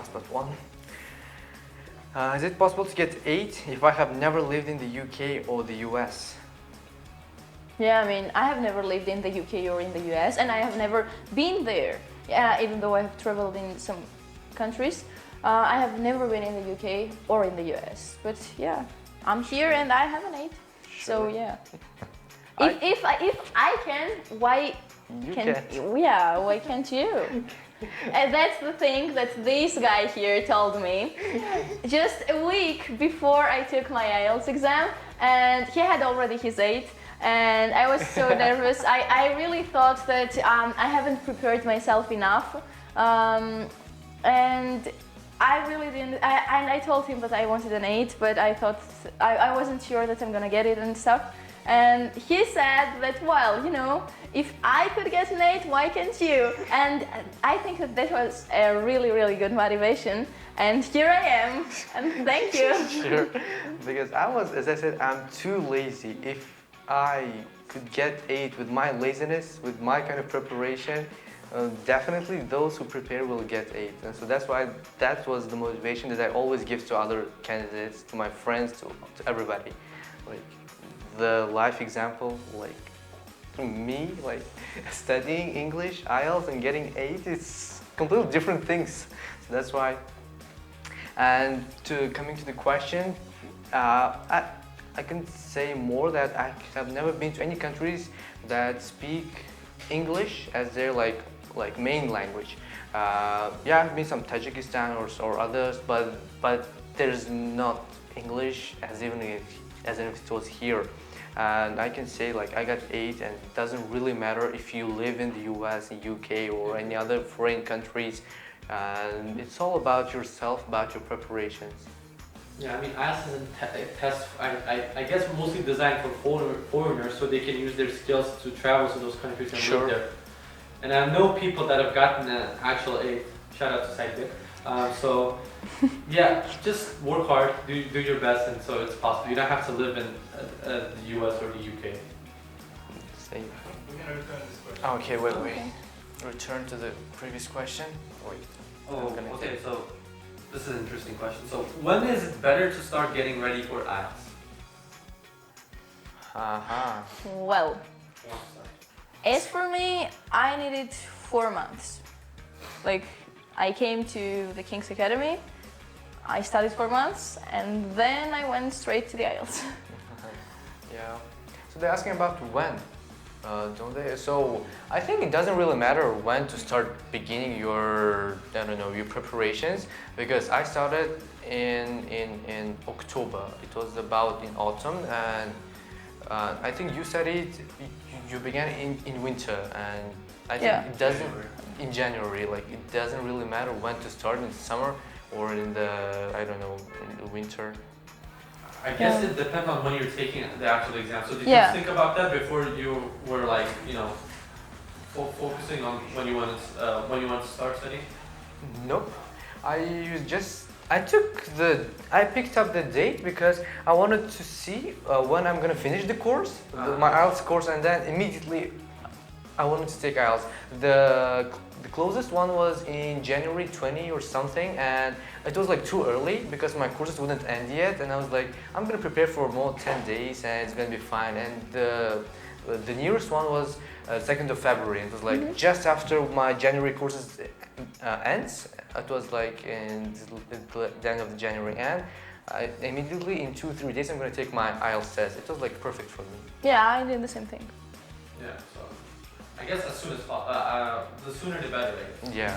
last but one. Is it possible to get 8 if I have never lived in the UK or the US? Yeah, I mean, I have never lived in the UK or in the US, and I have never been there. Yeah, even though I have traveled in some countries, I have never been in the UK or in the US. But yeah, I'm here and I have an 8. So yeah. If I can, why can't? Yeah, why can't you? And that's the thing that this guy here told me just a week before I took my IELTS exam, and he had already his 8, and I was so nervous. I really thought that I haven't prepared myself enough, and I really didn't. And I told him that I wanted an 8, but I thought I wasn't sure that I'm gonna get it and stuff. And he said that, well, you know, if I could get an 8, why can't you? And I think that was a really, really good motivation. And here I am, and thank you. Sure, because as I said, I'm too lazy. If I could get 8 with my laziness, with my kind of preparation, definitely those who prepare will get 8. And so that's why that was the motivation that I always give to other candidates, to my friends, to everybody. Like, the life example, like me, like studying English, IELTS, and getting 8, it's completely different things. So that's why. And coming to the question, I can say more that I have never been to any countries that speak English as their like main language. Yeah, I've been some Tajikistan or others, but there's not English as if it was here. And I can say, like, I got 8, and it doesn't really matter if you live in the US, UK, or any other foreign countries. And it's all about yourself, about your preparations. Yeah, I mean, IELTS is a test, I guess, mostly designed for foreigners, so they can use their skills to travel to those countries and live there. And I know people that have gotten an actual 8. Shout out to Saidek. So, yeah, just work hard, do your best, and so it's possible. You don't have to live in the US or the UK. Same. We're going to return this question. Okay, wait. Return to the previous question. Wait. Oh, okay, so this is an interesting question. So, when is it better to start getting ready for IELTS? Well, as for me, I needed 4 months. Like, I came to the King's Academy, I studied 4 months, and then I went straight to the IELTS. Yeah. So they're asking about when, don't they? So I think it doesn't really matter when to start beginning your, your preparations, because I started in October. It was about in autumn, and I think you said you began in winter, and I think it doesn't. In January, like, it doesn't really matter when to start, in summer or in the, in the winter. I guess it depends on when you're taking the actual exam. So did you think about that before you were like, focusing on when you want to start studying? Nope. I picked up the date because I wanted to see when I'm gonna finish the course, my IELTS course, and then immediately I wanted to take IELTS. The closest one was in January 20 or something, and it was like too early because my courses wouldn't end yet, and I was like, I'm gonna prepare for more 10 days and it's gonna be fine. And the nearest one was 2nd of February. It was like just after my January courses ends. It was like in the end of the January, and immediately in 2-3 days I'm gonna take my IELTS test. It was like perfect for me. Yeah, I did the same thing. Yeah, so I guess as soon as possible, the sooner the better, right? Yeah.